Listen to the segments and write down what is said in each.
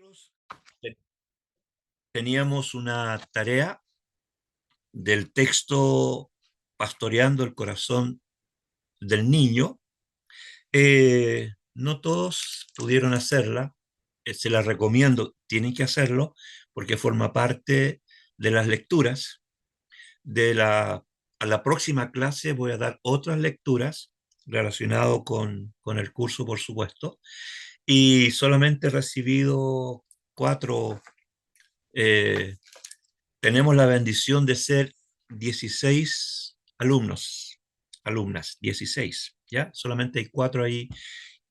Nosotros te- teníamos una tarea del texto Pastoreando el corazón del niño. No todos pudieron hacerla, se la recomiendo, tienen que hacerlo porque forma parte de las lecturas. A la próxima clase voy a dar otras lecturas relacionadas con el curso, por supuesto, y solamente he recibido cuatro. eh, Tenemos la bendición de ser 16 alumnos, alumnas, 16, ¿ya? Solamente hay cuatro ahí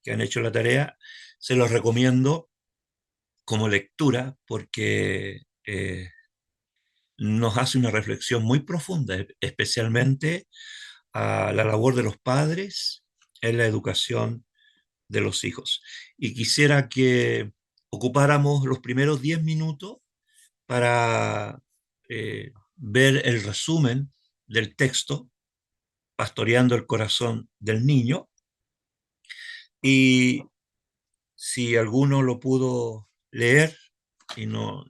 que han hecho la tarea. Se los recomiendo como lectura porque nos hace una reflexión muy profunda, especialmente a la labor de los padres en la educación de los hijos. Y quisiera que ocupáramos los primeros 10 minutos para ver el resumen del texto, Pastoreando el corazón del niño, y si alguno lo pudo leer y no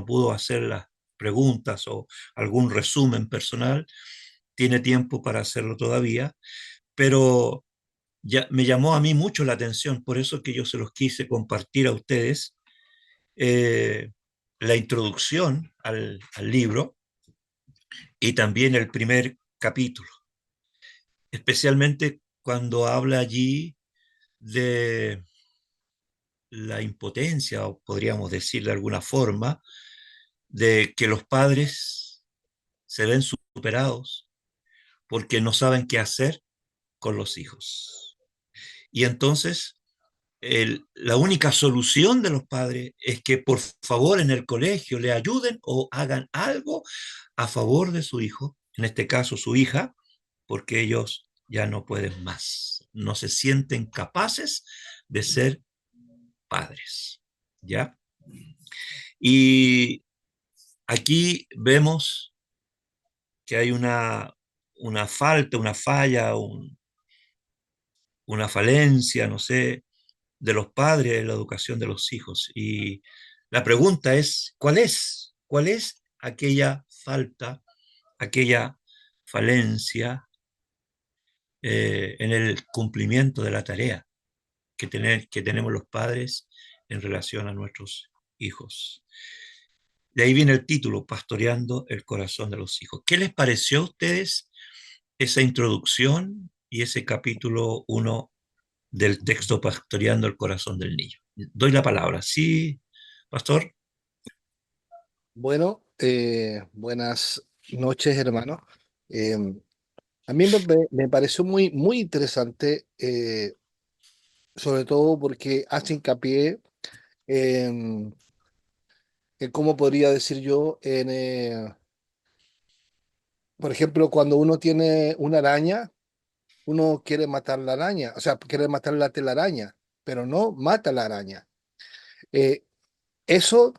pudo hacer las preguntas o algún resumen personal, tiene tiempo para hacerlo todavía, pero ya me llamó a mí mucho la atención, por eso que yo se los quise compartir a ustedes, eh, la introducción al libro y también el primer capítulo, especialmente cuando habla allí de la impotencia, o podríamos decir de alguna forma, de que los padres se ven superados porque no saben qué hacer con los hijos. Y entonces la única solución de los padres es que por favor en el colegio le ayuden o hagan algo a favor de su hijo, en este caso su hija, porque ellos ya no pueden más, no se sienten capaces de ser padres, ¿ya? Y aquí vemos que hay una falta, una falla, una falencia, no sé, de los padres en la educación de los hijos. Y la pregunta es, ¿cuál es? ¿Cuál es aquella falta, aquella falencia en el cumplimiento de la tarea que tenemos los padres en relación a nuestros hijos? De ahí viene el título, Pastoreando el corazón de los hijos. ¿Qué les pareció a ustedes esa introducción y ese capítulo uno del texto Pastoreando el corazón del niño? Doy la palabra. Sí, pastor. Bueno, buenas noches, hermano. Eh, a mí me pareció muy interesante, sobre todo porque hace hincapié en, en cómo podría decir yo, por ejemplo, cuando uno tiene una araña, uno quiere matar la araña, o sea, quiere matar la telaraña, pero no mata la araña. Eh, Eso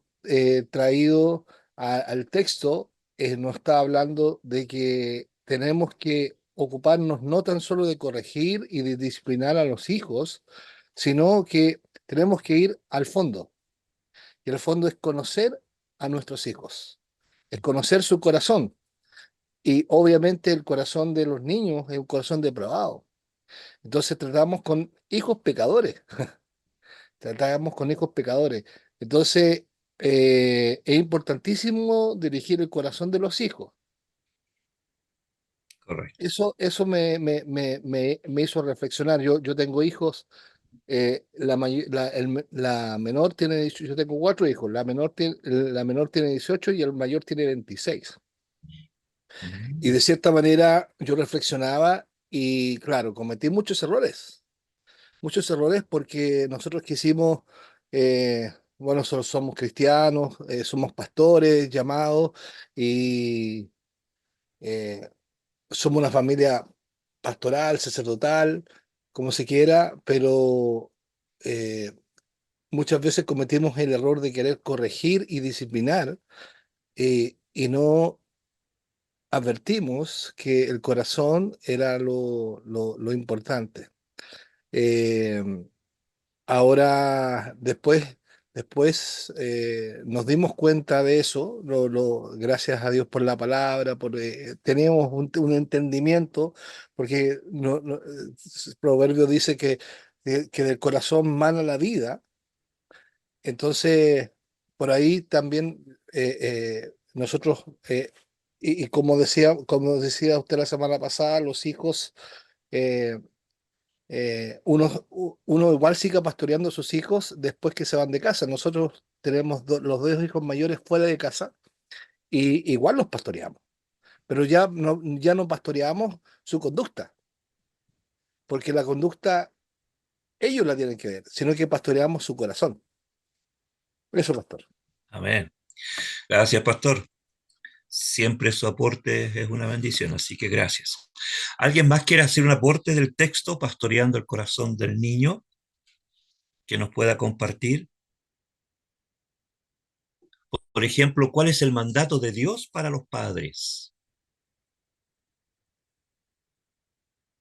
traído al texto nos está hablando de que tenemos que ocuparnos no tan solo de corregir y de disciplinar a los hijos, sino que tenemos que ir al fondo. Y el fondo es conocer a nuestros hijos, es conocer su corazón. Y obviamente el corazón de los niños es un corazón depravado. Entonces tratamos con hijos pecadores. Tratábamos con hijos pecadores. Entonces, es importantísimo dirigir el corazón de los hijos. Correcto. Eso me hizo reflexionar. Yo tengo hijos, la menor tiene 18, yo tengo cuatro hijos, la menor tiene 18 y el mayor tiene 26. Y Mm. de cierta manera yo reflexionaba y claro, cometí muchos errores porque nosotros quisimos, bueno, somos cristianos, somos pastores llamados y eh, somos una familia pastoral, sacerdotal, como se quiera, pero eh, muchas veces cometimos el error de querer corregir y disciplinar y no advertimos que el corazón era lo importante. Eh, Ahora, después Después nos dimos cuenta de eso, gracias a Dios por la palabra, teníamos un entendimiento, porque el proverbio dice que del corazón mana la vida. Entonces, por ahí también nosotros, y como decía usted la semana pasada, los hijos, eh, uno igual sigue pastoreando a sus hijos después que se van de casa. Nosotros tenemos los dos hijos mayores fuera de casa y igual los pastoreamos, pero ya no pastoreamos su conducta, porque la conducta ellos la tienen que ver, sino que pastoreamos su corazón. Eso, pastor. Amén. Gracias, pastor. Siempre su aporte es una bendición, así que gracias. ¿Alguien más quiere hacer un aporte del texto, pastoreando el corazón del niño, que nos pueda compartir? Por ejemplo, ¿cuál es el mandato de Dios para los padres?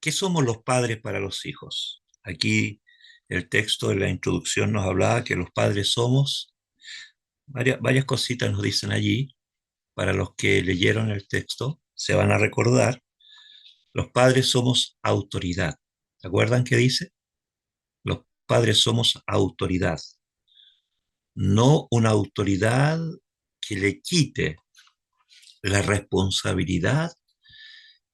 ¿Qué somos los padres para los hijos? Aquí el texto de la introducción nos hablaba que los padres somos, varias cositas nos dicen allí, para los que leyeron el texto, se van a recordar, los padres somos autoridad. ¿Se acuerdan qué dice? Los padres somos autoridad, no una autoridad que le quite la responsabilidad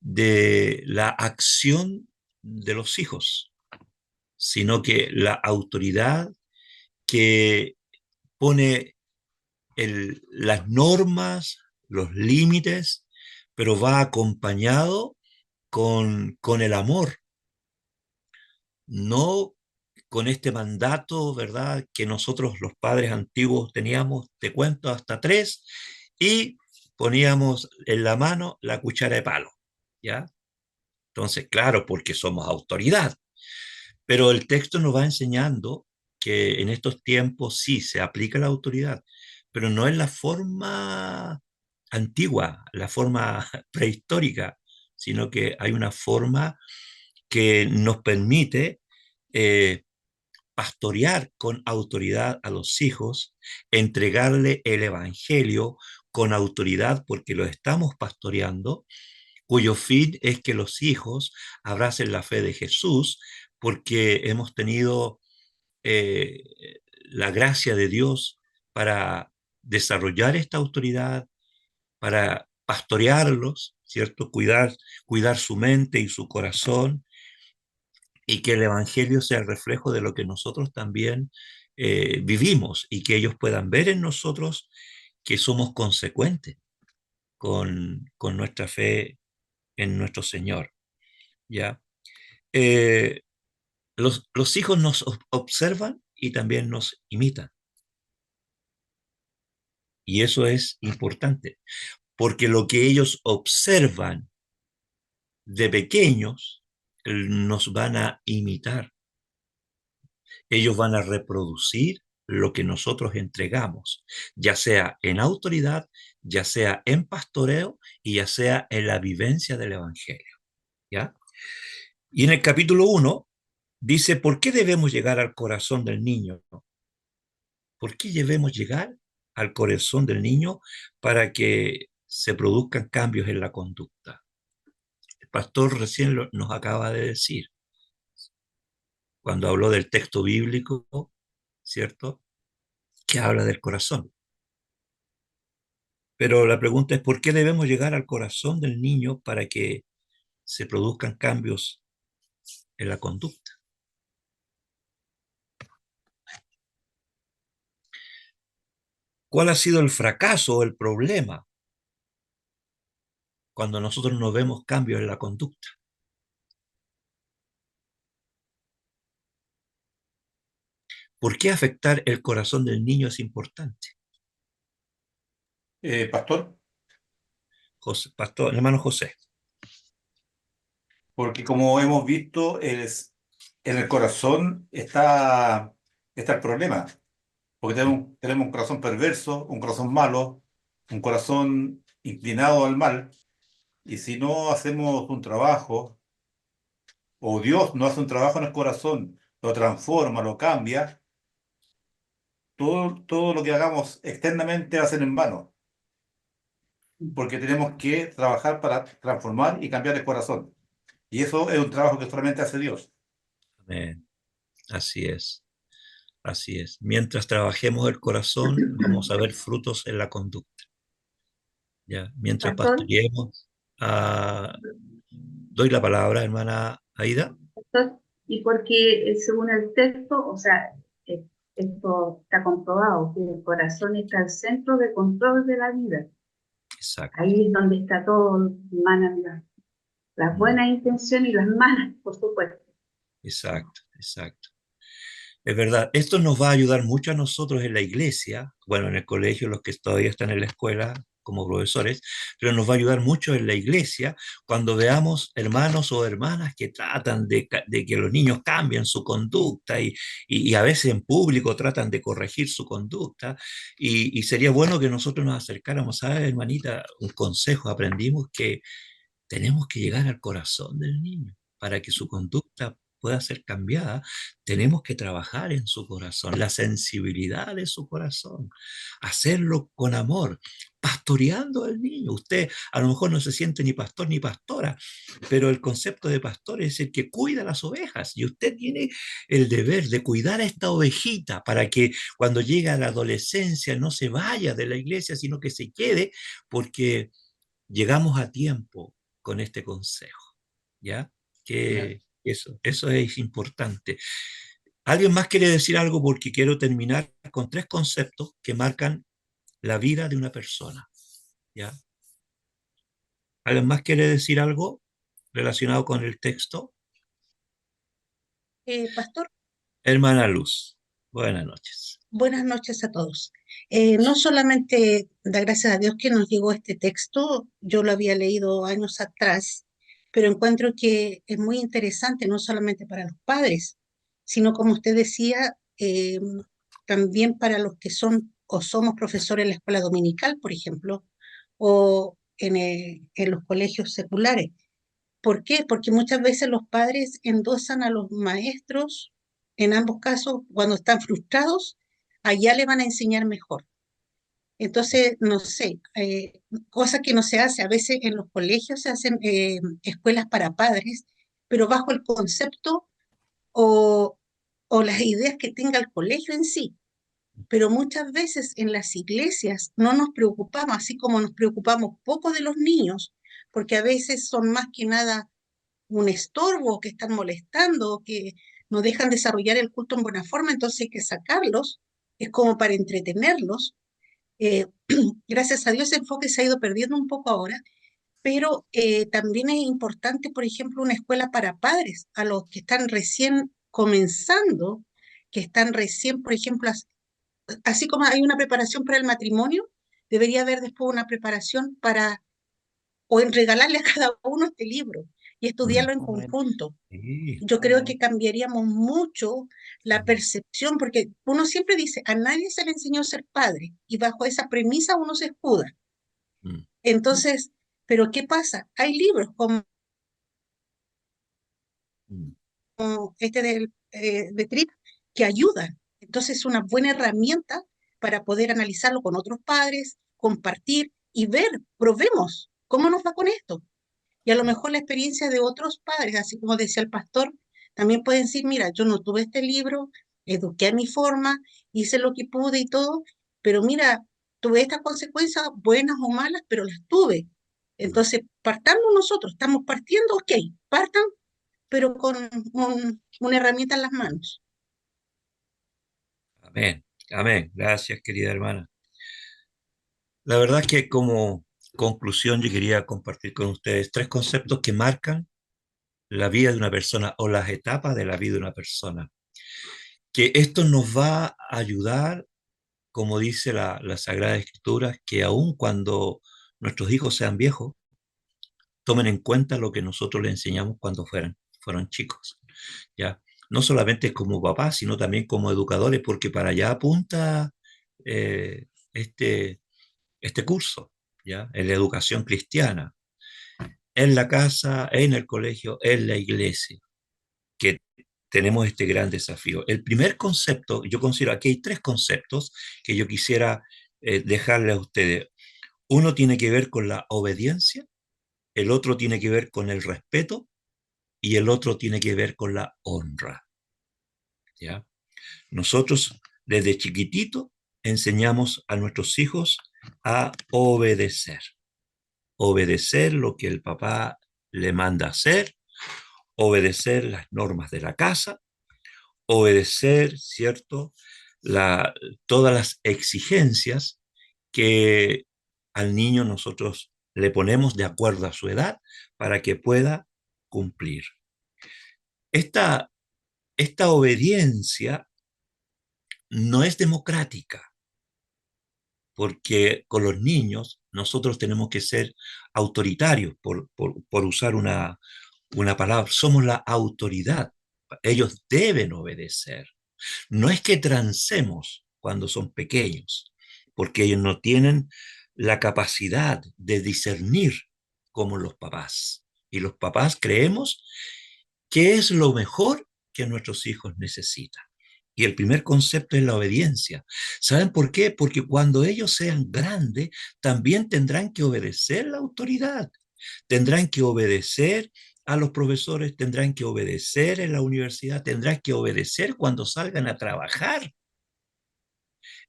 de la acción de los hijos, sino que la autoridad que pone las normas, los límites, pero va acompañado con el amor, no con este mandato, ¿verdad? Que nosotros los padres antiguos teníamos, te cuento hasta tres, y poníamos en la mano la cuchara de palo, ¿ya? Entonces, claro, porque somos autoridad, pero el texto nos va enseñando que en estos tiempos sí se aplica la autoridad, pero no en la forma antigua, la forma prehistórica, sino que hay una forma que nos permite eh, pastorear con autoridad a los hijos, entregarle el Evangelio con autoridad porque lo estamos pastoreando, cuyo fin es que los hijos abracen la fe de Jesús porque hemos tenido eh, la gracia de Dios para desarrollar esta autoridad, para pastorearlos, ¿cierto? Cuidar su mente y su corazón y que el Evangelio sea el reflejo de lo que nosotros también vivimos y que ellos puedan ver en nosotros que somos consecuentes con nuestra fe en nuestro Señor, ¿ya? Eh, los hijos nos observan y también nos imitan. Y eso es importante, porque lo que ellos observan de pequeños nos van a imitar. Ellos van a reproducir lo que nosotros entregamos, ya sea en autoridad, ya sea en pastoreo y ya sea en la vivencia del Evangelio, ¿ya? Y en el capítulo 1 dice, ¿por qué debemos llegar al corazón del niño? ¿Por qué debemos llegar al corazón del niño para que se produzcan cambios en la conducta? El pastor recién nos acaba de decir, cuando habló del texto bíblico, ¿cierto? Que habla del corazón. Pero la pregunta es, ¿por qué debemos llegar al corazón del niño para que se produzcan cambios en la conducta? ¿Cuál ha sido el fracaso o el problema cuando nosotros no vemos cambios en la conducta? ¿Por qué afectar el corazón del niño es importante? Pastor, José, pastor, hermano José. porque como hemos visto, en el corazón está el problema, porque tenemos un corazón perverso, un corazón malo, un corazón inclinado al mal, y si no hacemos un trabajo, o Dios no hace un trabajo en el corazón, lo transforma, lo cambia, todo lo que hagamos externamente va a ser en vano, porque tenemos que trabajar para transformar y cambiar el corazón. Y eso es un trabajo que solamente hace Dios. Amén. Así es, así es. Mientras trabajemos el corazón, vamos a ver frutos en la conducta. ¿Ya? Mientras Pastor, pastoreemos, doy la palabra, hermana Aida. pastor, y porque según el texto, o sea, eh, esto está comprobado, que el corazón está al centro de control de la vida. Exacto. Ahí es donde está todo, manan las Mm, buenas intenciones y las malas, por supuesto. exacto, exacto. Es verdad, esto nos va a ayudar mucho a nosotros en la iglesia, bueno, en el colegio, los que todavía están en la escuela como profesores, pero nos va a ayudar mucho en la iglesia cuando veamos hermanos o hermanas que tratan de que los niños cambien su conducta y a veces en público tratan de corregir su conducta. Y sería bueno que nosotros nos acercáramos, ¿sabes, hermanita? Un consejo, aprendimos que tenemos que llegar al corazón del niño para que su conducta pueda ser cambiada. Tenemos que trabajar en su corazón, la sensibilidad de su corazón, hacerlo con amor, pastoreando al niño. Usted a lo mejor no se siente ni pastor ni pastora, pero el concepto de pastor es el que cuida las ovejas y usted tiene el deber de cuidar a esta ovejita para que cuando llegue a la adolescencia no se vaya de la iglesia, sino que se quede porque llegamos a tiempo con este consejo, ¿ya? Que eso es importante. ¿Alguien más quiere decir algo? Porque quiero terminar con tres conceptos que marcan la vida de una persona, ¿ya? ¿Alguien más quiere decir algo relacionado con el texto? Pastor, Hermana Luz, buenas noches. buenas noches a todos. No solamente da gracias a Dios que nos llegó este texto, yo lo había leído años atrás, pero encuentro que es muy interesante no solamente para los padres, sino como usted decía, también para los que son o somos profesores en la escuela dominical, por ejemplo, o en los colegios seculares. ¿Por qué? Porque muchas veces los padres endosan a los maestros, en ambos casos, cuando están frustrados, allá le van a enseñar mejor. Entonces, no sé, cosa que no se hace, a veces en los colegios se hacen escuelas para padres, pero bajo el concepto o, o las ideas que tenga el colegio en sí. Pero muchas veces en las iglesias no nos preocupamos, así como nos preocupamos poco de los niños, porque a veces son más que nada un estorbo, que están molestando, que no dejan desarrollar el culto en buena forma, entonces hay que sacarlos, es como para entretenerlos. Eh, Gracias a Dios ese enfoque se ha ido perdiendo un poco ahora, pero también es importante, por ejemplo, una escuela para padres, a los que están recién comenzando, que están recién, por ejemplo, así como hay una preparación para el matrimonio, debería haber después una preparación para, o en regalarle a cada uno este libro y Mm, estudiarlo en Amén. conjunto. sí, Yo creo Amén. que cambiaríamos mucho la mm, percepción, porque uno siempre dice, a nadie se le enseñó a ser padre, y bajo esa premisa uno se escuda. mm, Entonces, ¿pero qué pasa? Hay libros como mm. este de Tripp que ayudan. Entonces, es una buena herramienta para poder analizarlo con otros padres, compartir y ver, probemos cómo nos va con esto. Y a lo mejor la experiencia de otros padres, así como decía el pastor, también pueden decir, mira, yo no tuve este libro, eduqué a mi forma, hice lo que pude y todo, pero mira, tuve estas consecuencias, buenas o malas, pero las tuve. Entonces, partamos nosotros, estamos partiendo, ok, partan, pero con una herramienta en las manos. Amén, amén. Gracias, querida hermana. La verdad es que como conclusión yo quería compartir con ustedes tres conceptos que marcan la vida de una persona o las etapas de la vida de una persona. Que esto nos va a ayudar, como dice la Sagrada Escritura, que aun cuando nuestros hijos sean viejos, tomen en cuenta lo que nosotros les enseñamos cuando fueron chicos, ¿ya? No solamente como papás, sino también como educadores, porque para allá apunta eh, este, este curso, ¿ya? En la educación cristiana, en la casa, en el colegio, en la iglesia, que tenemos este gran desafío. El primer concepto, yo considero, aquí hay tres conceptos que yo quisiera dejarle a ustedes. Uno tiene que ver con la obediencia, el otro tiene que ver con el respeto y el otro tiene que ver con la honra. ¿Ya? Nosotros desde chiquitito enseñamos a nuestros hijos a obedecer. Obedecer lo que el papá le manda hacer, obedecer las normas de la casa, obedecer, ¿cierto? Todas las exigencias que al niño nosotros le ponemos de acuerdo a su edad para que pueda cumplir. Esta obediencia no es democrática, porque con los niños nosotros tenemos que ser autoritarios, por usar una palabra, somos la autoridad. Ellos deben obedecer. No es que transemos cuando son pequeños, porque ellos no tienen la capacidad de discernir como los papás. Y los papás creemos que es lo mejor que nuestros hijos necesitan. Y el primer concepto es la obediencia. ¿Saben por qué? Porque cuando ellos sean grandes, también tendrán que obedecer la autoridad. Tendrán que obedecer a los profesores, tendrán que obedecer en la universidad, tendrán que obedecer cuando salgan a trabajar.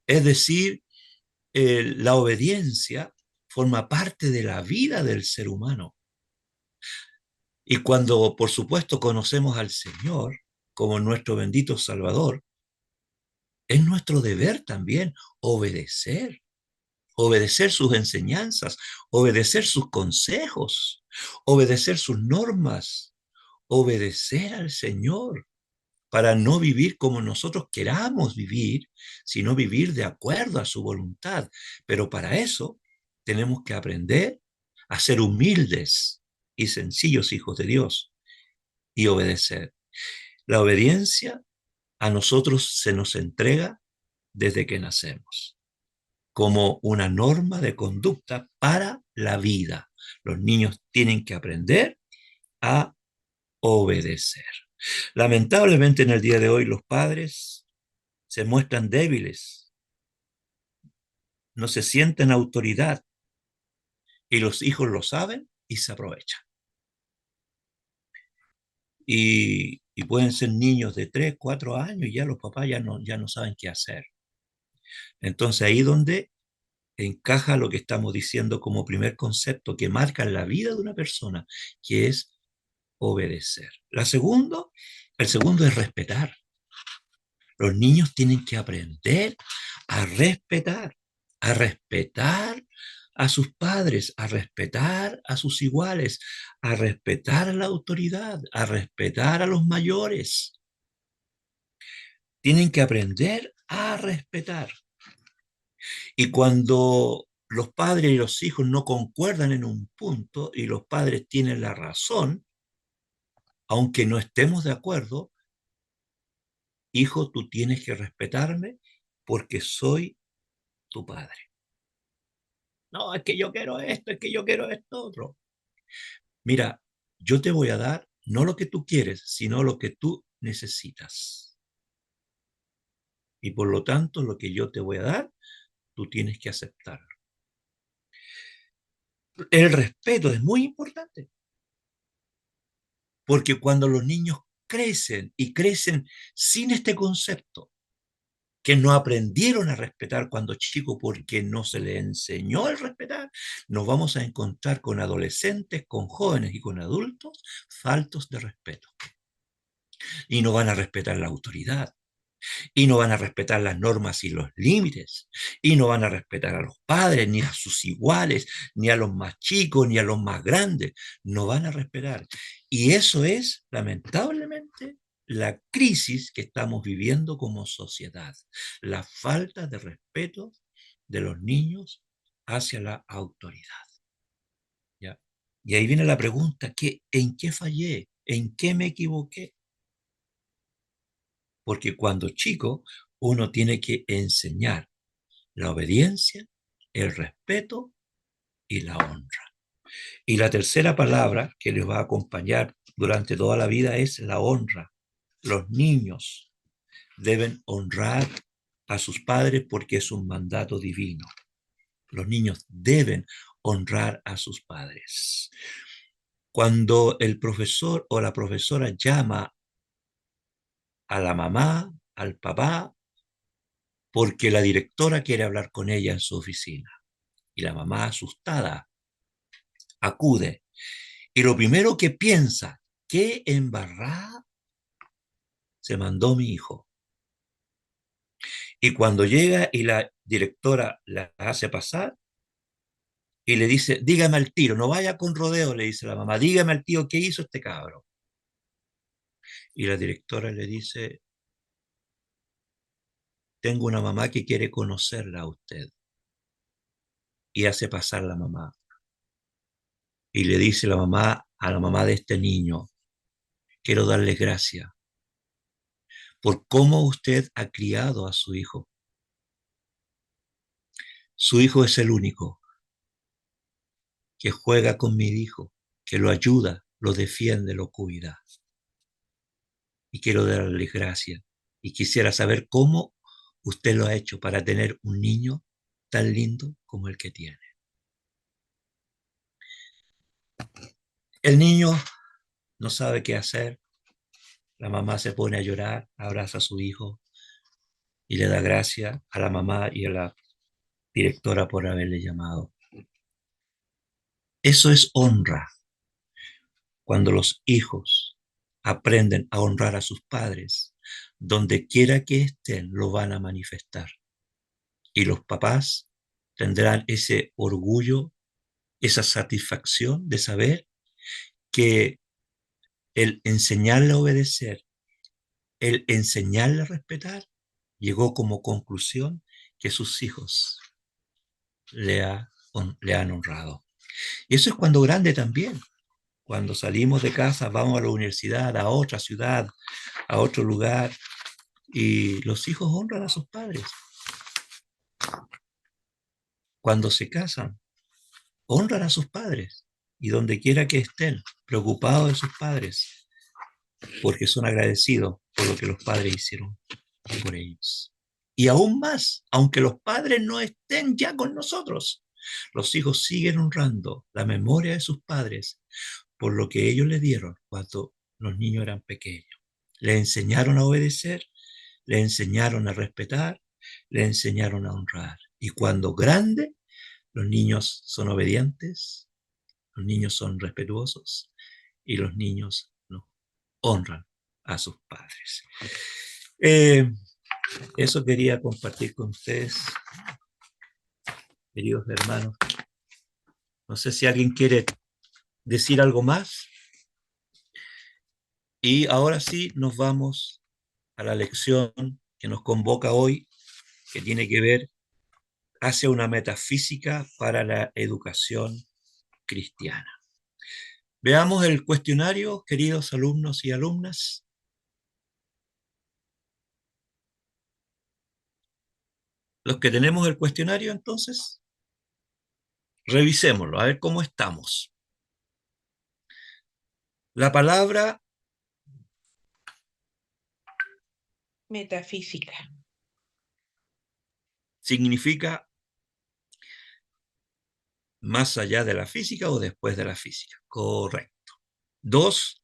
Es decir, la obediencia forma parte de la vida del ser humano. Y cuando, por supuesto, conocemos al Señor como nuestro bendito Salvador, es nuestro deber también obedecer, obedecer sus enseñanzas, obedecer sus consejos, obedecer sus normas, obedecer al Señor para no vivir como nosotros queramos vivir, sino vivir de acuerdo a su voluntad. Pero para eso tenemos que aprender a ser humildes y sencillos hijos de Dios y obedecer. La obediencia a nosotros se nos entrega desde que nacemos, como una norma de conducta para la vida. Los niños tienen que aprender a obedecer. Lamentablemente en el día de hoy los padres se muestran débiles, no se sienten autoridad y los hijos lo saben y se aprovechan. Y pueden ser niños de 3, 4 años y ya los papás ya no saben qué hacer. Entonces ahí donde encaja lo que estamos diciendo como primer concepto que marca la vida de una persona, que es obedecer. El segundo es respetar. Los niños tienen que aprender a respetar, a respetar a sus padres, a respetar a sus iguales, a respetar a la autoridad, a respetar a los mayores. Tienen que aprender a respetar. Y cuando los padres y los hijos no concuerdan en un punto y los padres tienen la razón, aunque no estemos de acuerdo, hijo, tú tienes que respetarme porque soy tu padre. No, es que yo quiero esto, es que yo quiero esto otro. Mira, yo te voy a dar no lo que tú quieres, sino lo que tú necesitas. Y por lo tanto, lo que yo te voy a dar, tú tienes que aceptarlo. El respeto es muy importante, porque cuando los niños crecen y crecen sin este concepto, que no aprendieron a respetar cuando chicos porque no se les enseñó el respetar, nos vamos a encontrar con adolescentes, con jóvenes y con adultos faltos de respeto. Y no van a respetar la autoridad, y no van a respetar las normas y los límites, y no van a respetar a los padres, ni a sus iguales, ni a los más chicos, ni a los más grandes. No van a respetar. Y eso es, lamentablemente, la crisis que estamos viviendo como sociedad, la falta de respeto de los niños hacia la autoridad. ¿Ya? Y ahí viene la pregunta, ¿en qué fallé? ¿En qué me equivoqué? Porque cuando chico uno tiene que enseñar la obediencia, el respeto y la honra. Y la tercera palabra que les va a acompañar durante toda la vida es la honra. Los niños deben honrar a sus padres porque es un mandato divino. Los niños deben honrar a sus padres. Cuando el profesor o la profesora llama a la mamá, al papá, porque la directora quiere hablar con ella en su oficina, y la mamá asustada acude, y lo primero que piensa, ¿qué embarrada se mandó mi hijo? Y cuando llega y la directora la hace pasar y le dice, dígame al tiro, no vaya con rodeo, le dice la mamá, dígame al tío qué hizo este cabro. Y la directora le dice, tengo una mamá que quiere conocerla a usted. Y hace pasar la mamá. Y le dice la mamá a la mamá de este niño, quiero darle gracias por cómo usted ha criado a su hijo. Su hijo es el único que juega con mi hijo, que lo ayuda, lo defiende, lo cuida. Y quiero darle gracias. Y quisiera saber cómo usted lo ha hecho para tener un niño tan lindo como el que tiene. El niño no sabe qué hacer. La mamá se pone a llorar, abraza a su hijo y le da gracias a la mamá y a la directora por haberle llamado. Eso es honra. Cuando los hijos aprenden a honrar a sus padres, donde quiera que estén, lo van a manifestar. Y los papás tendrán ese orgullo, esa satisfacción de saber que el enseñarle a obedecer, el enseñarle a respetar, llegó como conclusión que sus hijos le han honrado. Y eso es cuando grande también. Cuando salimos de casa, vamos a la universidad, a otra ciudad, a otro lugar, y los hijos honran a sus padres. Cuando se casan, honran a sus padres, y donde quiera que estén, preocupados de sus padres, porque son agradecidos por lo que los padres hicieron por ellos. Y aún más, aunque los padres no estén ya con nosotros, los hijos siguen honrando la memoria de sus padres por lo que ellos le dieron cuando los niños eran pequeños. Le enseñaron a obedecer, le enseñaron a respetar, le enseñaron a honrar. Y cuando grande, los niños son obedientes, los niños son respetuosos y los niños no honran a sus padres. Eso quería compartir con ustedes, queridos hermanos. No sé si alguien quiere decir algo más. Y ahora sí nos vamos a la lección que nos convoca hoy, que tiene que ver hacia una metafísica para la educación cristiana. Veamos el cuestionario, queridos alumnos y alumnas. Los que tenemos el cuestionario, entonces, revisémoslo, a ver cómo estamos. La palabra metafísica. significa más allá de la física o después de la física. Correcto. 2.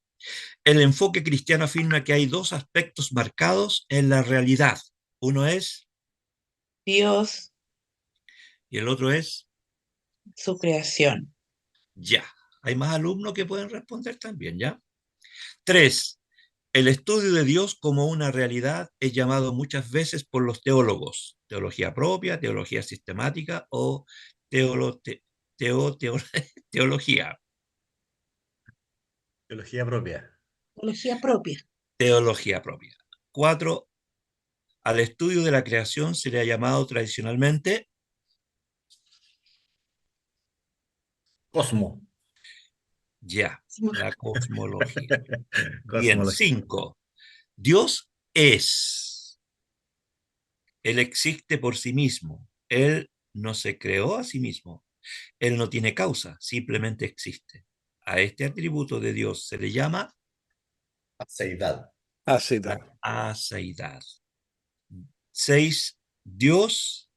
El enfoque cristiano afirma que hay dos aspectos marcados en la realidad. Uno es Dios, y el otro es su creación. ya. Hay más alumnos que pueden responder también, ¿ya? 3. El estudio de Dios como una realidad es llamado muchas veces por los teólogos, teología propia, teología sistemática o teología. Teología propia. Teología propia. Teología propia. 4. Al estudio de la creación se le ha llamado tradicionalmente Cosmo. ya, la cosmología. Bien, Cosmología. 5. Dios es. Él existe por sí mismo. Él no se creó a sí mismo. Él no tiene causa, simplemente existe. A este atributo de Dios se le llama Seidad. Aceidad. la aseidad. 6, Dios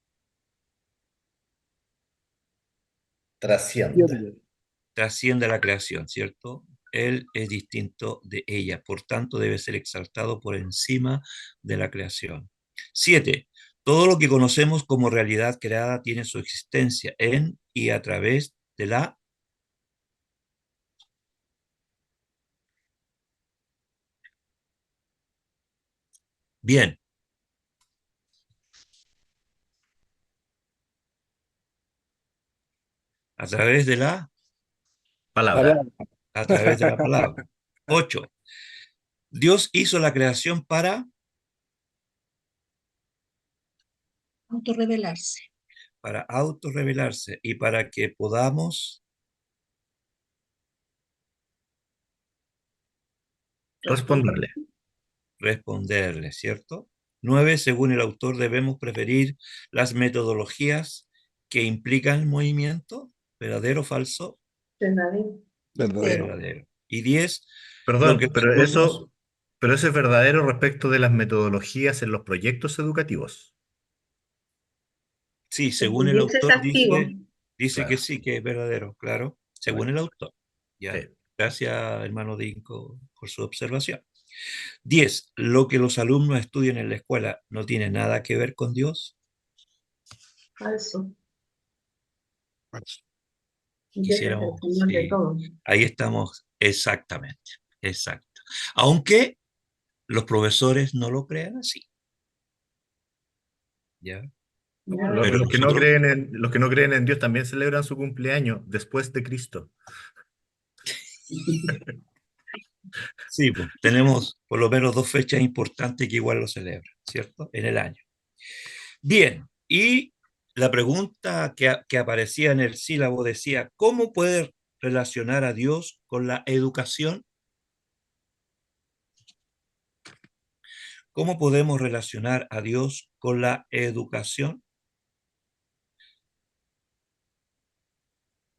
Trasciende. trasciende a la creación, ¿cierto? Él es distinto de ella, por tanto debe ser exaltado por encima de la creación. 7, todo lo que conocemos como realidad creada tiene su existencia en y a través de la... Bien, a través de la... Palabra. A través de la palabra. 8, Dios hizo la creación Autorrevelarse. para autorrevelarse y para que podamos Responderle. responderle, ¿cierto? 9, según el autor, debemos preferir las metodologías que implican movimiento, verdadero o falso, verdadero. Verdadero. verdadero. Y 10, lo que Perdón, los alumnos, pero eso es verdadero respecto de las metodologías en los proyectos educativos. sí, El según el proyecto es autor activo. dice que Claro. sí, que es verdadero, claro, según el autor. Ya. Sí. Gracias, hermano Dinko, por su observación. 10, lo que los alumnos estudian en la escuela no tiene nada que ver con Dios. Falso. Dios es el Quisiéramos, Señor de sí, todo. ahí estamos exactamente, exacto. Aunque los profesores no lo crean así, ¿ya? Nada Pero Los de que no nosotros, creen los que no creen en Dios también celebran su cumpleaños después de Cristo. sí, pues, tenemos por lo menos 2 fechas importantes que igual lo celebran, ¿cierto? En el año. Bien, y la pregunta que aparecía en el sílabo decía, ¿cómo puede relacionar a Dios con la educación? ¿Cómo podemos relacionar a Dios con la educación?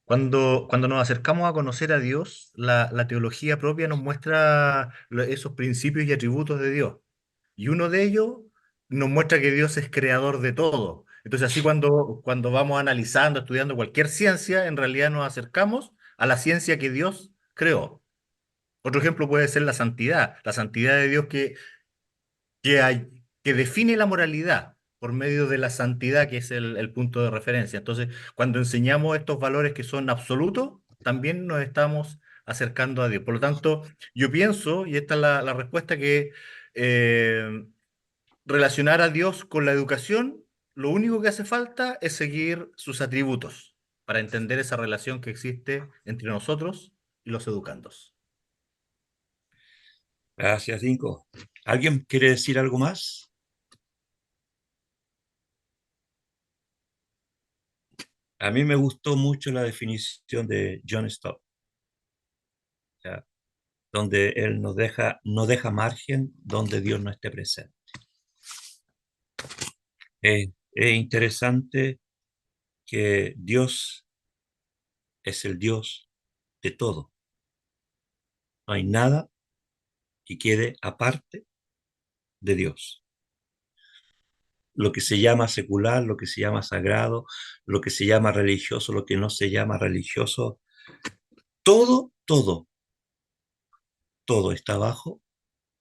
Cuando nos acercamos a conocer a Dios, la teología propia nos muestra esos principios y atributos de Dios. Y uno de ellos nos muestra que Dios es creador de todo. Entonces, así cuando vamos analizando, estudiando cualquier ciencia, en realidad nos acercamos a la ciencia que Dios creó. Otro ejemplo puede ser la santidad de Dios que define la moralidad por medio de la santidad, que es el punto de referencia. Entonces, cuando enseñamos estos valores que son absolutos, también nos estamos acercando a Dios. Por lo tanto, yo pienso, y esta es la respuesta, que eh, relacionar a Dios con la educación, lo único que hace falta es seguir sus atributos para entender esa relación que existe entre nosotros y los educandos. Gracias, Dinko. ¿Alguien quiere decir algo más? A mí me gustó mucho la definición de John Stott, ¿ya? Donde él no deja margen donde Dios no esté presente. Es interesante que Dios es el Dios de todo. No hay nada que quede aparte de Dios. Lo que se llama secular, lo que se llama sagrado, lo que se llama religioso, lo que no se llama religioso, todo, todo, todo está bajo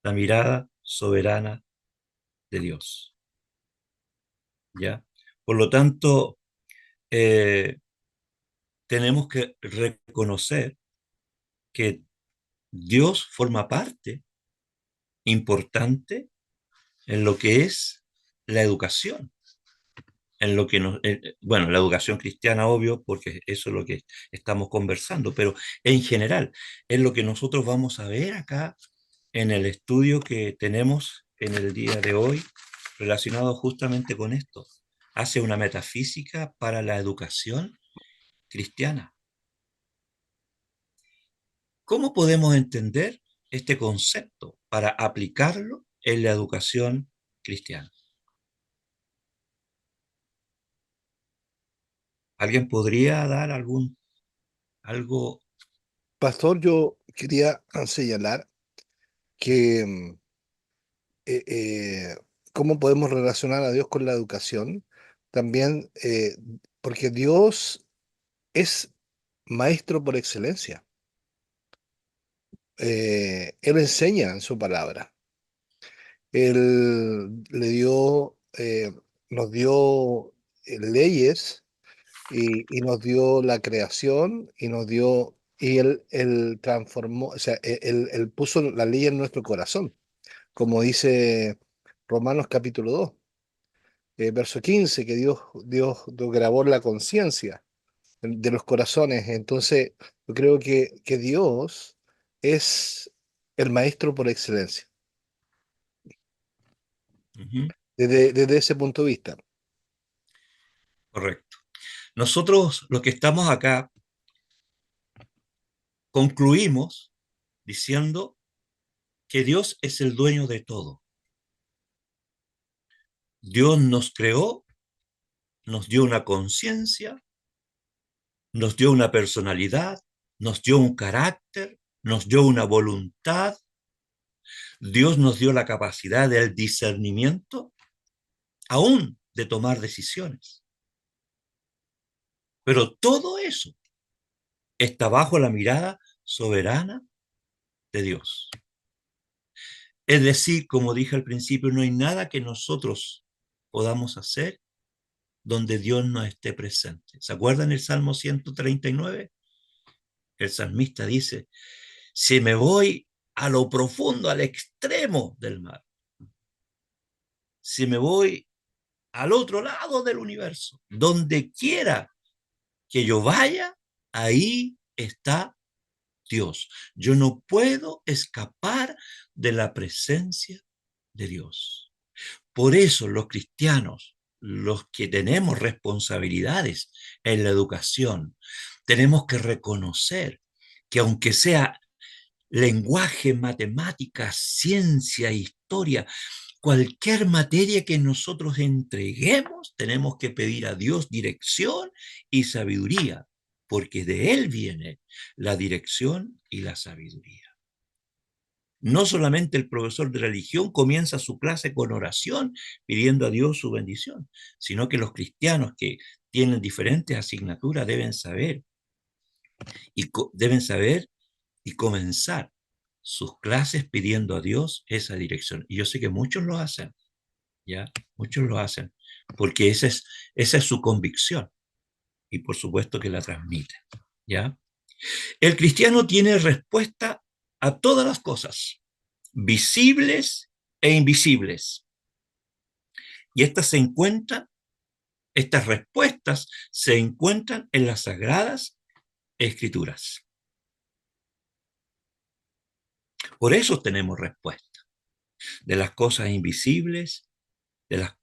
la mirada soberana de Dios. ¿Ya? Por lo tanto, eh, tenemos que reconocer que Dios forma parte importante en lo que es la educación, en lo que nos, bueno, la educación cristiana, obvio, porque eso es lo que estamos conversando, pero en general, es lo que nosotros vamos a ver acá en el estudio que tenemos en el día de hoy relacionado justamente con esto. Hace una metafísica para la educación cristiana. ¿Cómo podemos entender este concepto para aplicarlo en la educación cristiana? ¿Alguien podría dar algo? Pastor, yo quería señalar que eh, eh, cómo podemos relacionar a Dios con la educación. También, porque Dios es maestro por excelencia. Él enseña en su palabra. Él le dio, nos dio leyes y nos dio la creación y nos dio, y él transformó, o sea, él puso la ley en nuestro corazón, como dice Romanos capítulo 2, verso 15, que Dios grabó la conciencia de los corazones. Entonces, yo creo que Dios es el maestro por excelencia, Ujú, desde ese punto de vista. correcto. Nosotros, los que estamos acá, concluimos diciendo que Dios es el dueño de todo. Dios nos creó, nos dio una conciencia, nos dio una personalidad, nos dio un carácter, nos dio una voluntad. Dios nos dio la capacidad del discernimiento, aún de tomar decisiones. Pero todo eso está bajo la mirada soberana de Dios. Es decir, como dije al principio, no hay nada que nosotros podamos hacer donde Dios no esté presente. ¿Se acuerdan el Salmo 139? El salmista dice, si me voy a lo profundo, al extremo del mar, si me voy al otro lado del universo, donde quiera que yo vaya, ahí está Dios. Yo no puedo escapar de la presencia de Dios. Por eso los cristianos, los que tenemos responsabilidades en la educación, tenemos que reconocer que aunque sea lenguaje, matemáticas, ciencia, historia, cualquier materia que nosotros entreguemos, tenemos que pedir a Dios dirección y sabiduría, porque de Él viene la dirección y la sabiduría. No solamente el profesor de religión comienza su clase con oración pidiendo a Dios su bendición, sino que los cristianos que tienen diferentes asignaturas deben saber y comenzar sus clases pidiendo a Dios esa dirección. Y yo sé que muchos lo hacen, ¿ya? Muchos lo hacen, porque esa es su convicción y por supuesto que la transmiten, ¿ya? El cristiano tiene respuesta a todas las cosas, visibles e invisibles. Y estas respuestas se encuentran en las sagradas escrituras. Por eso tenemos respuesta de las cosas invisibles, de las,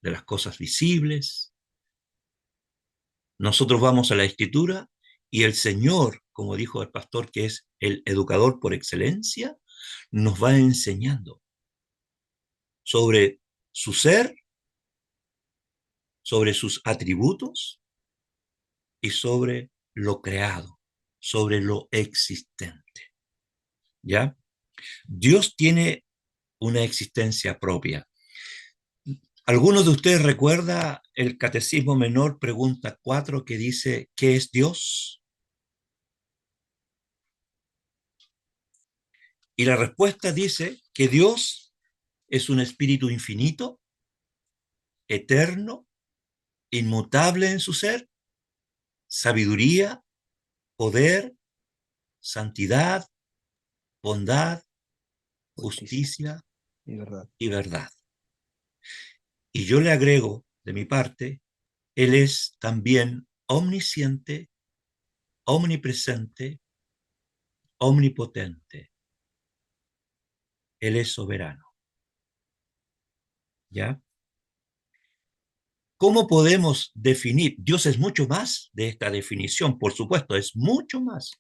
de las cosas visibles. Nosotros vamos a la escritura y el Señor, como dijo el pastor, que es el educador por excelencia, nos va enseñando sobre su ser, sobre sus atributos y sobre lo creado, sobre lo existente. ¿Ya? Dios tiene una existencia propia. ¿Algunos de ustedes recuerda el Catecismo Menor, pregunta 4, que dice, ¿qué es Dios? Y la respuesta dice que Dios es un espíritu infinito, eterno, inmutable en su ser, sabiduría, poder, santidad, bondad, Justicia justicia y verdad. y verdad. Y yo le agrego, de mi parte, Él es también omnisciente, omnipresente, omnipotente. Él es soberano. ¿Ya? ¿Cómo podemos definir? Dios es mucho más de esta definición, por supuesto, es mucho más.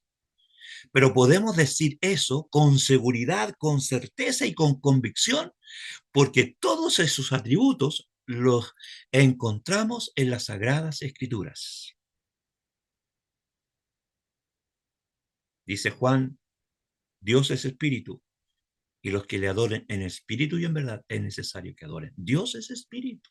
Pero podemos decir eso con seguridad, con certeza y con convicción, porque todos esos atributos los encontramos en las Sagradas Escrituras. Dice Juan, Dios es espíritu, y los que le adoren en espíritu y en verdad es necesario que adoren. Dios es espíritu.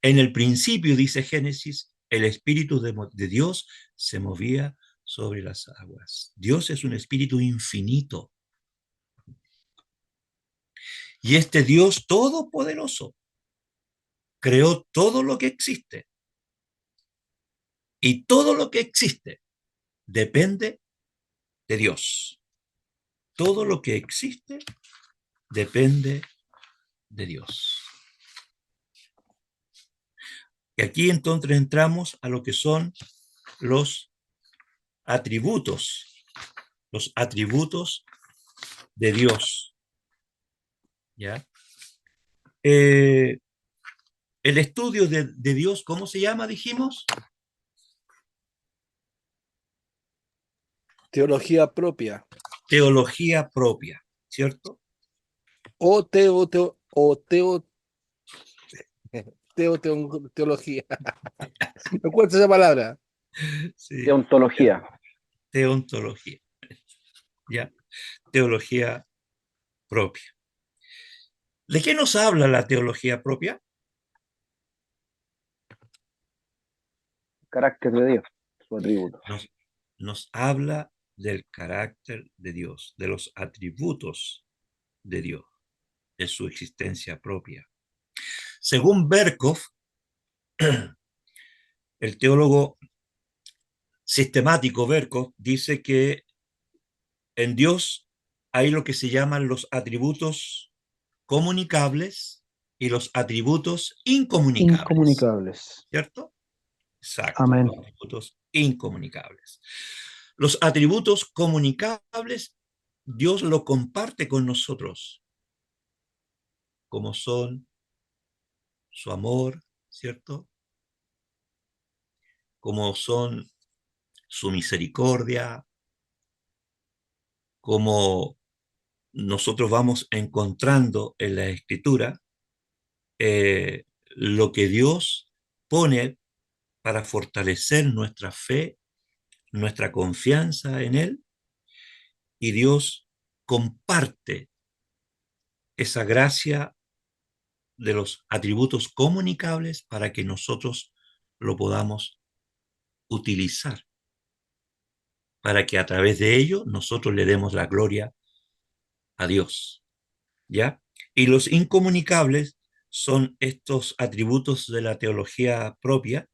En el principio, dice Génesis, el espíritu de Dios se movía sobre las aguas. Dios es un espíritu infinito. Y este Dios todopoderoso creó todo lo que existe. Y todo lo que existe depende de Dios. Todo lo que existe depende de Dios. Y aquí entonces entramos a lo que son los atributos de Dios. ¿Ya? El estudio de Dios, ¿cómo se llama, dijimos? Teología propia. Teología propia, ¿cierto? Teología. ¿Me cuesta esa palabra? Sí, Deontología. teontología, ¿ya? Teología propia. ¿De qué nos habla la teología propia? Carácter de Dios, su atributo. Nos habla del carácter de Dios, de los atributos de Dios, de su existencia propia. Según Berkov, el teólogo sistemático Berkov dice que en Dios hay lo que se llaman los atributos comunicables y los atributos incomunicables. Incomunicables. ¿Cierto? Exacto. Amén. Los atributos incomunicables. Los atributos comunicables, Dios lo comparte con nosotros, como son su amor, ¿cierto? Como son su misericordia, como nosotros vamos encontrando en la Escritura lo que Dios pone para fortalecer nuestra fe, nuestra confianza en Él, y Dios comparte esa gracia de los atributos comunicables para que nosotros lo podamos utilizar, para que a través de ello nosotros le demos la gloria a Dios, ¿ya? Y los incomunicables son estos atributos de la teología propia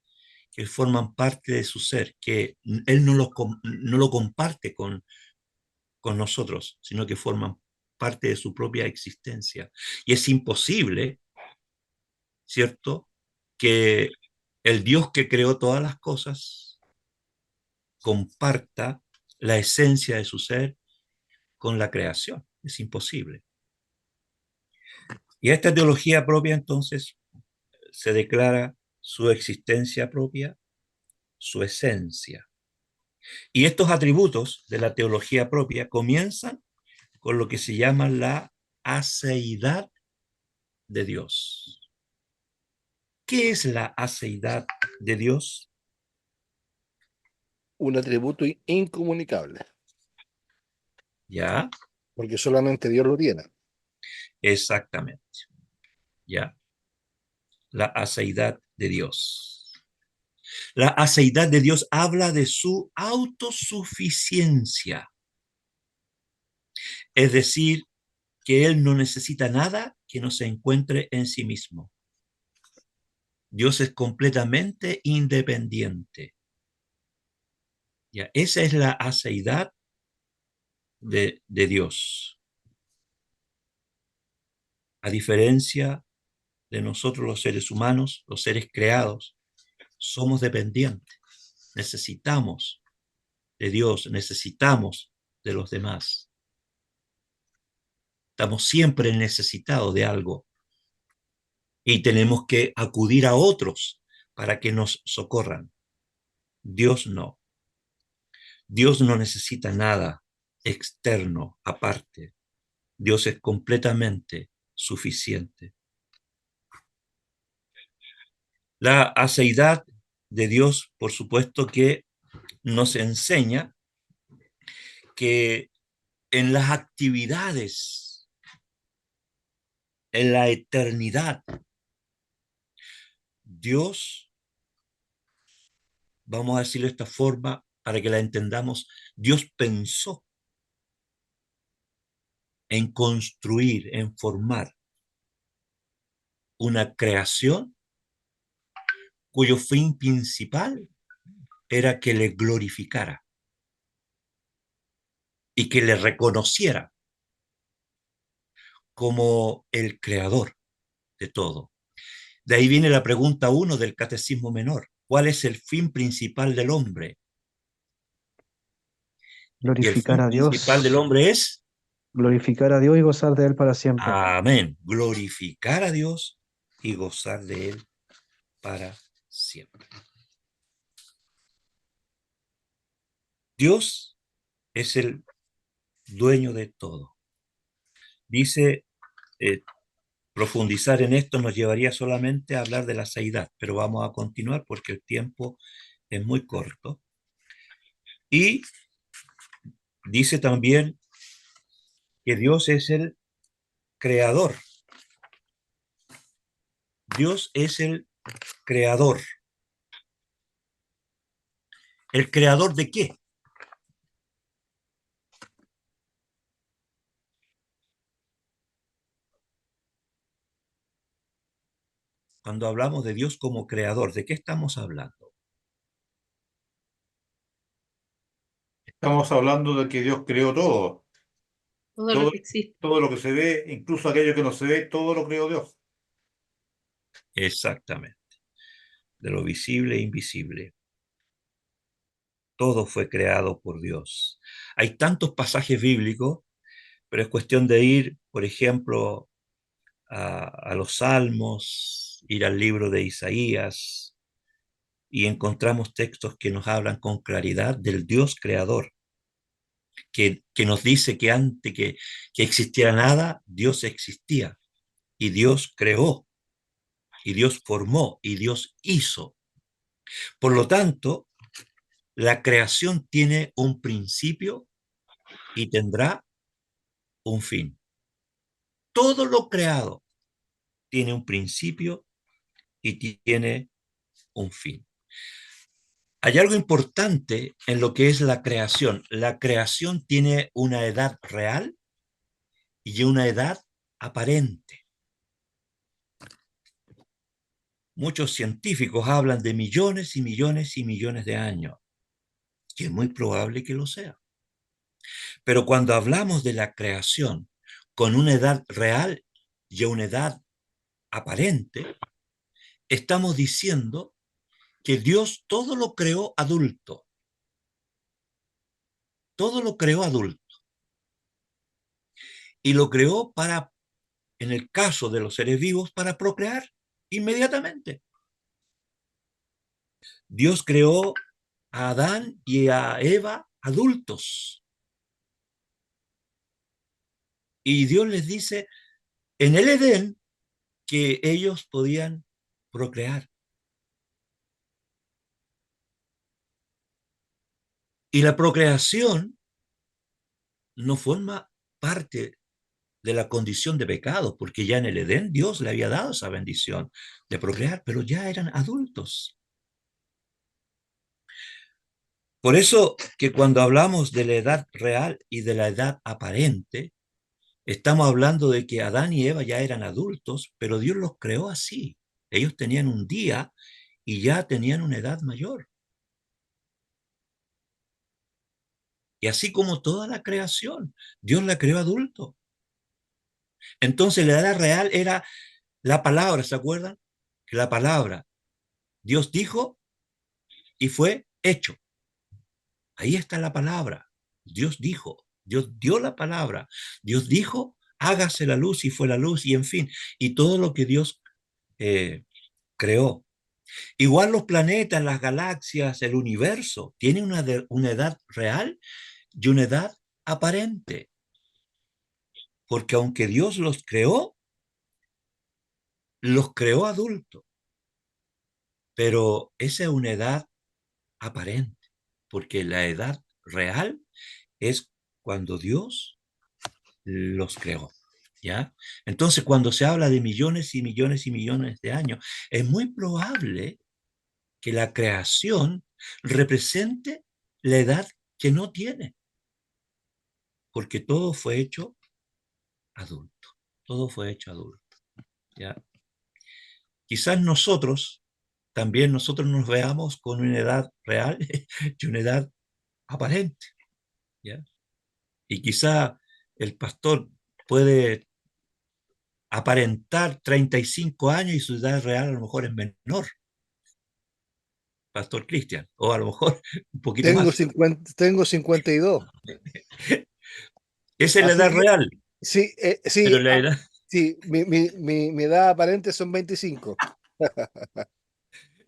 que forman parte de su ser, que Él no lo comparte con nosotros, sino que forman parte de su propia existencia. Y es imposible, ¿cierto?, que el Dios que creó todas las cosas comparta la esencia de su ser con la creación. Es imposible. Y a esta teología propia, entonces, se declara su existencia propia, su esencia. Y estos atributos de la teología propia comienzan con lo que se llama la aceidad de Dios. ¿Qué es la aceidad de Dios? Un atributo incomunicable, ¿Ya? porque solamente Dios lo tiene. Exactamente. ¿Ya? La aceidad de Dios. La aceidad de Dios habla de su autosuficiencia. Es decir, que Él no necesita nada que no se encuentre en sí mismo. Dios es completamente independiente. ¿Ya? Esa es la aceidad de Dios. A diferencia de nosotros los seres humanos, los seres creados, somos dependientes. Necesitamos de Dios, necesitamos de los demás. Estamos siempre necesitados de algo y tenemos que acudir a otros para que nos socorran. Dios no. Dios no necesita nada externo aparte. Dios es completamente suficiente. La aceidad de Dios, por supuesto, que nos enseña que en las actividades En la eternidad, Dios, vamos a decirlo de esta forma para que la entendamos, Dios pensó en construir, en formar una creación cuyo fin principal era que le glorificara y que le reconociera como el creador de todo. De ahí viene la pregunta 1 del Catecismo Menor. ¿Cuál es el fin principal del hombre? Y el Glorificar fin a principal del Dios, hombre es, glorificar a Dios y gozar de Él para siempre. amén, glorificar a Dios y gozar de Él para siempre. Dios es el dueño de todo. Dice, profundizar en esto nos llevaría solamente a hablar de la seidad, pero vamos a continuar porque el tiempo es muy corto. Y dice también que Dios es el creador. Dios es el creador. ¿El creador de qué? Cuando hablamos de Dios como creador, ¿de qué estamos hablando? Estamos hablando de que Dios creó todo, Todo lo todo, que existe. todo lo que se ve, incluso aquello que no se ve, todo lo creó Dios. Exactamente. De lo visible e invisible. Todo fue creado por Dios. Hay tantos pasajes bíblicos, pero es cuestión de ir, por ejemplo, a los Salmos, ir al libro de Isaías, y encontramos textos que nos hablan con claridad del Dios creador, que nos dice que antes que existiera nada, Dios existía, y Dios creó, y Dios formó, y Dios hizo. Por lo tanto, la creación tiene un principio y tendrá un fin. Todo lo creado tiene un principio y tiene un fin. Hay algo importante en lo que es la creación. La creación tiene una edad real y una edad aparente. Muchos científicos hablan de millones y millones y millones de años, y es muy probable que lo sea. Pero cuando hablamos de la creación con una edad real y una edad aparente, estamos diciendo que Dios todo lo creó adulto, todo lo creó adulto, y lo creó para, en el caso de los seres vivos, para procrear inmediatamente. Dios creó a Adán y a Eva adultos, y Dios les dice en el Edén que ellos podían procrear. Y la procreación no forma parte de la condición de pecado, porque ya en el Edén Dios le había dado esa bendición de procrear, pero ya eran adultos. Por eso que cuando hablamos de la edad real y de la edad aparente, estamos hablando de que Adán y Eva ya eran adultos, pero Dios los creó así. Ellos tenían un día y ya tenían una edad mayor. Y así como toda la creación, Dios la creó adulto. Entonces la edad real era la palabra, ¿se acuerdan? Que la palabra, Dios dijo y fue hecho. Ahí está la palabra. Dios dijo, Dios dio la palabra. Dios dijo, hágase la luz y fue la luz y en fin, y todo lo que Dios creó. Igual los planetas, las galaxias, el universo, tienen una edad real y una edad aparente. Porque aunque Dios los creó adultos, pero esa es una edad aparente, porque la edad real es cuando Dios los creó. ¿ya? Entonces, cuando se habla de millones y millones y millones de años, es muy probable que la creación represente la edad que no tiene, porque todo fue hecho adulto, todo fue hecho adulto, ¿ya? Quizás nosotros nos veamos con una edad real y una edad aparente, ¿ya? Y quizá el pastor puede aparentar 35 años y su edad real a lo mejor es menor, Pastor Cristian, o a lo mejor un poquito Tengo más. 50, tengo 52. Esa es la Así edad que real, sí, pero la edad, sí, mi edad aparente son 25.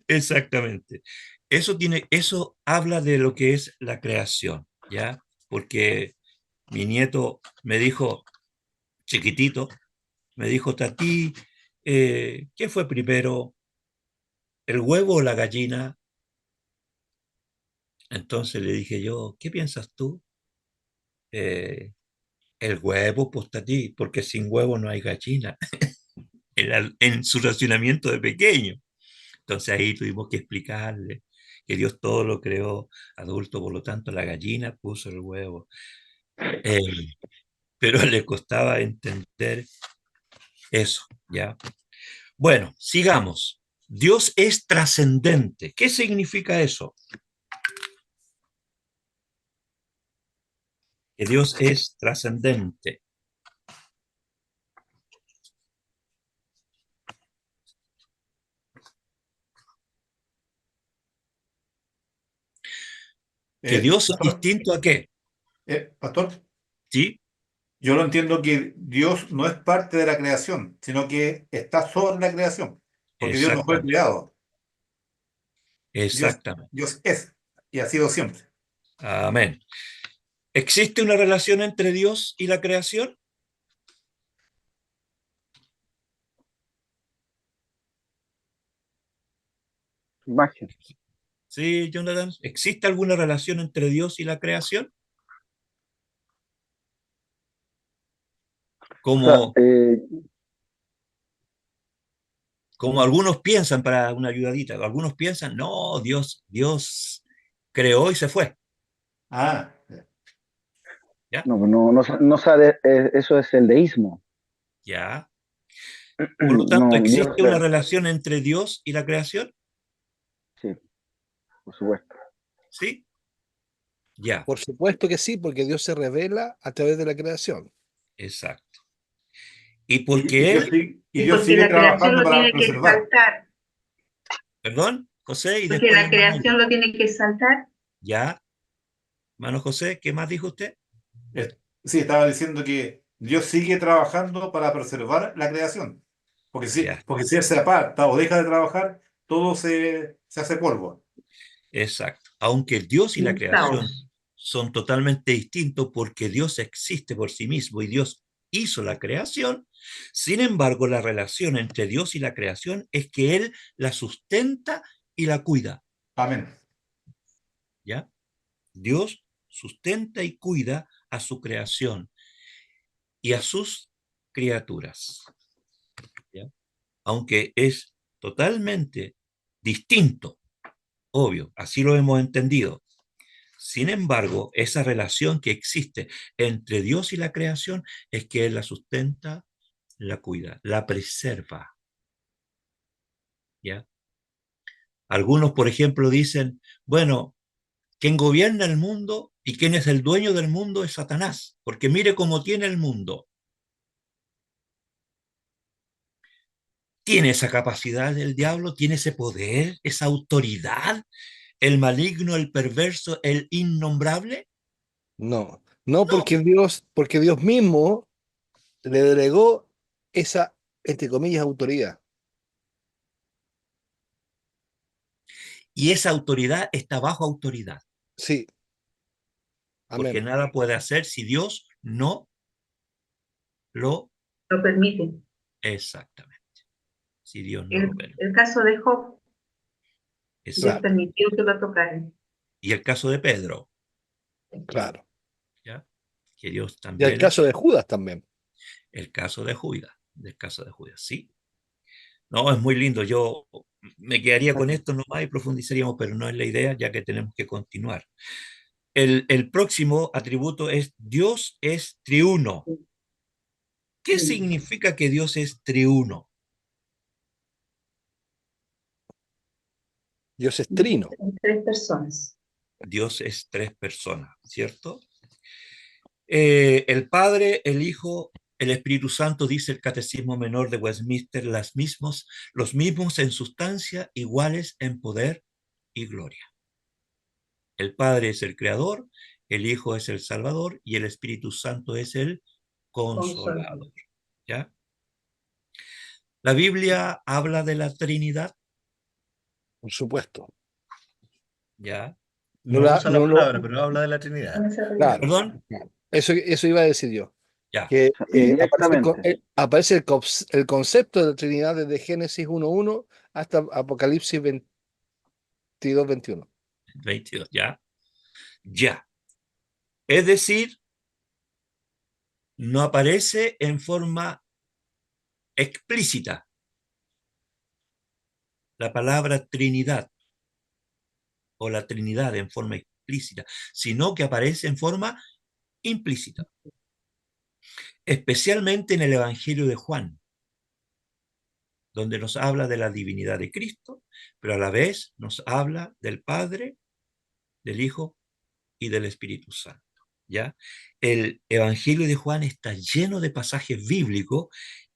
exactamente. Eso habla de lo que es la creación, ¿ya? Porque mi nieto me dijo, chiquitito, me dijo, Tati, ¿qué fue primero, el huevo o la gallina? Entonces le dije yo, ¿qué piensas tú? Eh, el huevo, pues Tati, porque sin huevo no hay gallina, en su racionamiento de pequeño. Entonces ahí tuvimos que explicarle que Dios todo lo creó adulto, por lo tanto la gallina puso el huevo. Eh, pero le costaba entender eso, ¿ya? Bueno, sigamos. Dios es trascendente. ¿Qué significa eso? Que Dios es trascendente. Que Dios es Pastor, distinto a qué, Pastor, ¿sí? yo lo entiendo que Dios no es parte de la creación, sino que está sobre la creación, porque Dios no fue Exactamente, creado. Dios, exactamente. Dios es y ha sido siempre. Amén. ¿Existe una relación entre Dios y la creación? Imagen. Sí, Jonathan. ¿Existe alguna relación entre Dios y la creación? O sea, Como, como algunos piensan, para una ayudadita, algunos piensan, no, Dios creó y se fue, Ah, ¿ya? no sabe, eso es el deísmo. Ya. Por lo tanto, No, Dios, ¿existe una relación entre Dios y la creación? sí, por supuesto. Sí, ya, Por supuesto que sí, porque Dios se revela a través de la creación. exacto. Y y porque Dios, Él, y Y Dios porque sigue la creación trabajando lo para tiene que preservar. exaltar, perdón, José, y porque después la hermana creación Aida. lo tiene que exaltar. Ya, hermano José, ¿qué más dijo usted? Sí, estaba diciendo que Dios sigue trabajando para preservar la creación. Ya, Porque si Él se aparta o deja de trabajar, todo se hace polvo. exacto. Aunque Dios y la Un creación caos. son totalmente distintos porque Dios existe por sí mismo y Dios hizo la creación, sin embargo, la relación entre Dios y la creación es que Él la sustenta y la cuida, Amén. ¿ya? Dios sustenta y cuida a su creación y a sus criaturas, ¿ya? Aunque es totalmente distinto, obvio, así lo hemos entendido. Sin embargo, esa relación que existe entre Dios y la creación es que Él la sustenta, la cuida, la preserva, ¿ya? Algunos, por ejemplo, dicen, bueno, quien gobierna el mundo y quien es el dueño del mundo es Satanás, porque mire cómo tiene el mundo. Tiene esa capacidad el diablo, tiene ese poder, esa autoridad, el maligno, el perverso, el innombrable. No, no No. porque Dios mismo le delegó esa, entre comillas, autoridad. Y esa autoridad está bajo autoridad, Sí, porque amén. nada puede hacer si Dios no lo Lo permite. exactamente, si Dios no lo El, permite. el caso de Job, Dios Exacto. Claro, permitió que lo tocaran. Y el caso de Pedro, claro. ¿ya? Que Dios Y el también, caso de Judas también. El caso de Judas, del caso de Judas, sí. No, es muy lindo. Yo me quedaría con esto nomás y profundizaríamos, pero no es la idea, ya que tenemos que continuar. El próximo atributo es Dios es triuno. ¿Qué significa que Dios es triuno? Dios es trino. En tres personas. Dios es tres personas, ¿cierto? El Padre, el Hijo, el Espíritu Santo, dice el Catecismo Menor de Westminster, los mismos en sustancia, iguales en poder y gloria. El Padre es el Creador, el Hijo es el Salvador y el Espíritu Santo es el Consolador. ¿Ya? La Biblia habla de la Trinidad, Por supuesto. ¿ya? No No la, usa la no lo- palabra, pero habla de la Trinidad. claro, ¿Perdón? claro. Eso iba a decir yo. Ya. Que Indirectamente. aparece el concepto de la Trinidad desde Génesis 1:1 hasta Apocalipsis 22:21. 22, ya. Ya. Es decir, no aparece en forma explícita la palabra Trinidad o la Trinidad en forma explícita, sino que aparece en forma implícita, especialmente en el Evangelio de Juan, donde nos habla de la divinidad de Cristo, pero a la vez nos habla del Padre, del Hijo y del Espíritu Santo. ¿Ya? El Evangelio de Juan está lleno de pasajes bíblicos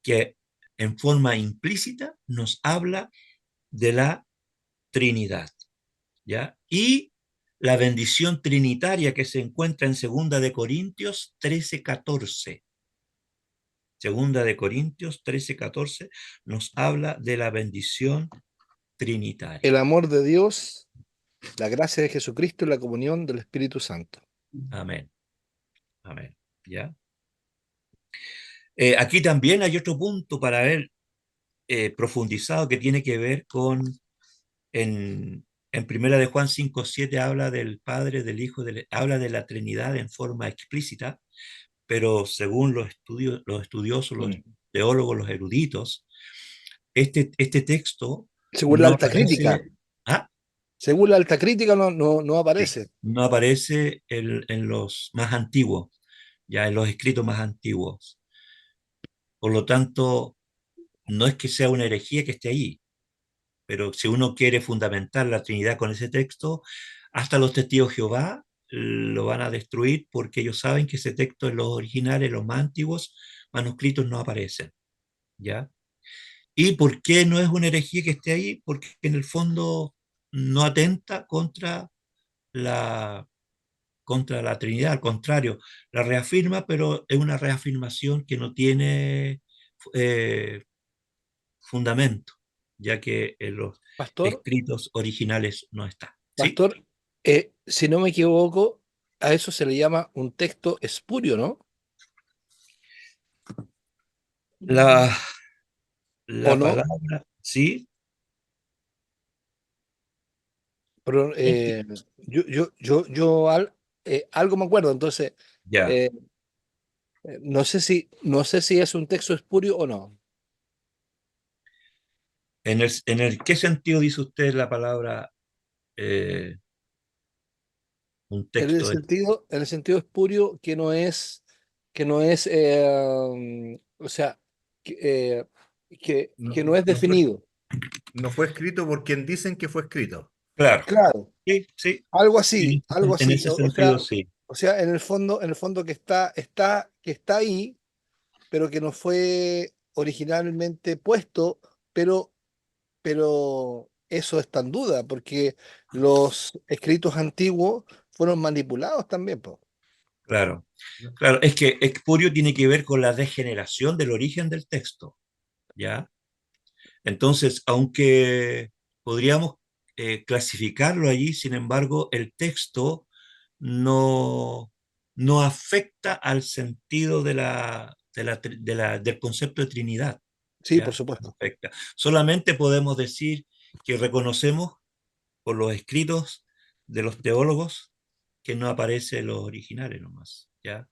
que en forma implícita nos habla de la Trinidad. ¿Ya? Y la bendición trinitaria que se encuentra en 2 Corintios 13:14. 2 Corintios 13:14 nos habla de la bendición trinitaria. El amor de Dios, la gracia de Jesucristo y la comunión del Espíritu Santo. Amén. Amén. ¿Ya? Aquí también hay otro punto para ver profundizado que tiene que ver con, en Primera de Juan 5:7 habla del Padre, del Hijo, habla de la Trinidad en forma explícita, pero según los estudiosos, los teólogos, los eruditos, este texto Según la no alta crítica. aparece, ¿ah? Según la alta crítica no Sí, aparece. no aparece en los más antiguos, ya en los escritos más antiguos. Por lo tanto, no es que sea una herejía que esté ahí, pero si uno quiere fundamentar la Trinidad con ese texto, hasta los testigos de Jehová lo van a destruir porque ellos saben que ese texto en los originales, los más antiguos manuscritos no aparecen, ¿ya? ¿Y por qué no es una herejía que esté ahí? Porque en el fondo no atenta la, contra la Trinidad, al contrario, la reafirma, pero es una reafirmación que no tiene eh, fundamento, ya que en los Pastor, escritos originales no está. ¿Sí? pastor, si no me equivoco, a eso se le llama un texto espurio, ¿no? La, ¿O la no? palabra, sí, Pero algo me acuerdo, entonces ya. eh, no sé si es un texto espurio o no. ¿En el qué sentido dice usted la palabra eh, un En el texto? sentido, en el sentido espurio que no es, o sea, que, que no No, es definido. no fue escrito por quien dicen que fue escrito. Claro, Claro, sí, sí, algo en así, ese, algo en así. ese O sea, sentido sí, en el fondo que está ahí, pero que no fue originalmente puesto, pero eso está en duda, porque los escritos antiguos fueron manipulados también, po. claro. Claro, es que expurio tiene que ver con la degeneración del origen del texto, ¿ya? Entonces, aunque podríamos clasificarlo allí, sin embargo, el texto no, no afecta al sentido del concepto de Trinidad, Sí, por ¿ya? No supuesto. afecta. Solamente podemos decir que reconocemos por los escritos de los teólogos que no aparecen los originales nomás, ¿ya?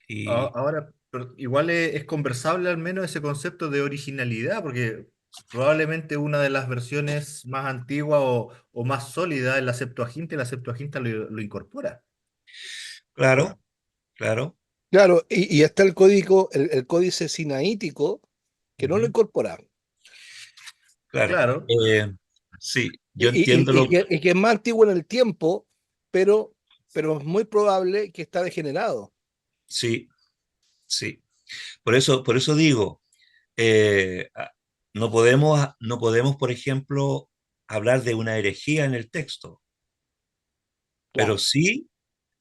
Y Ahora, Pero igual es conversable al menos ese concepto de originalidad, porque probablemente una de las versiones más antiguas o más sólidas es y la Septuaginta lo incorpora. Claro, claro. Claro, y está el código, el códice sinaítico, que no lo Ujú, incorporaron. claro. Claro, Sí, Y, yo y- entiendo y- y que, y que es más antiguo en el tiempo, pero, pero es muy probable que está degenerado. sí, sí. Por eso digo, no podemos, por ejemplo, hablar de una herejía en el texto, pero Claro. sí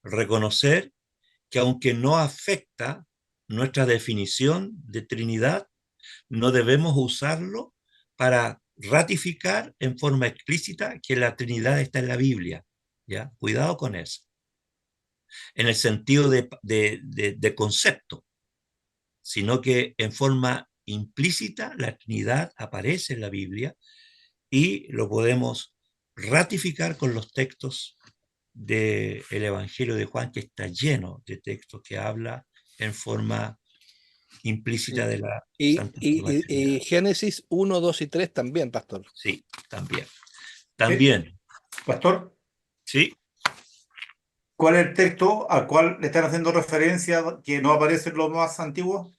reconocer que aunque no afecta nuestra definición de Trinidad, no debemos usarlo para ratificar en forma explícita que la Trinidad está en la Biblia. ¿Ya? Cuidado con eso. En el sentido de concepto, sino que en forma implícita la Trinidad aparece en la Biblia y lo podemos ratificar con los textos del Evangelio de Juan, que está lleno de textos que habla en forma implícita Sí. de la Y, Santísima y- y- Trinidad. y Génesis 1, 2 y 3 también, pastor. Sí, también. Sí, También, pastor, sí. ¿cuál es el texto al cual le están haciendo referencia que no aparece en los más antiguos?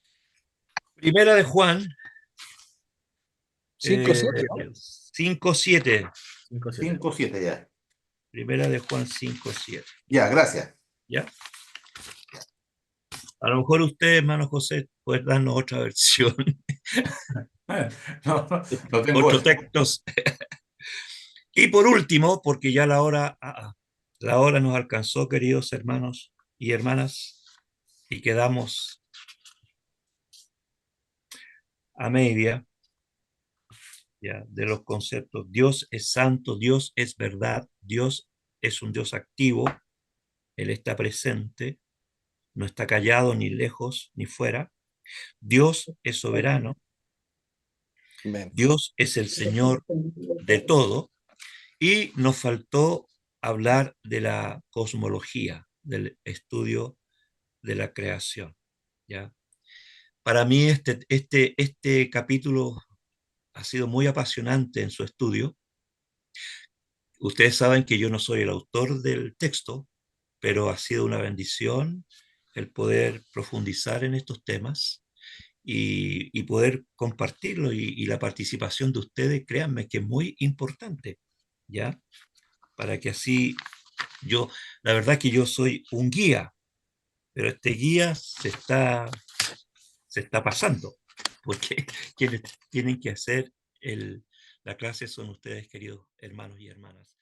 Primera de Juan 5, 7, ¿no? 5:7. 5-7. 5, 7 ya. Primera de Juan 5:7. Ya, gracias. ¿Ya? A lo mejor usted, hermano José, puede darnos otra versión, No, no tengo otros eso. textos. Y por último, porque ya la hora nos alcanzó, queridos hermanos y hermanas, y quedamos a media ya, de los conceptos. Dios es santo, Dios es verdad, Dios es un Dios activo, Él está presente, no está callado ni lejos ni fuera. Dios es soberano, Amén. Dios es el Señor de todo, y nos faltó hablar de la cosmología, del estudio de la creación. ¿Ya? Para mí este capítulo ha sido muy apasionante en su estudio. Ustedes saben que yo no soy el autor del texto, pero ha sido una bendición el poder profundizar en estos temas y poder compartirlo y la participación de ustedes, créanme que es muy importante, ¿ya? Para que así yo, la verdad que yo soy un guía, pero este guía se está pasando, porque quienes tienen que hacer la clase son ustedes, queridos hermanos y hermanas.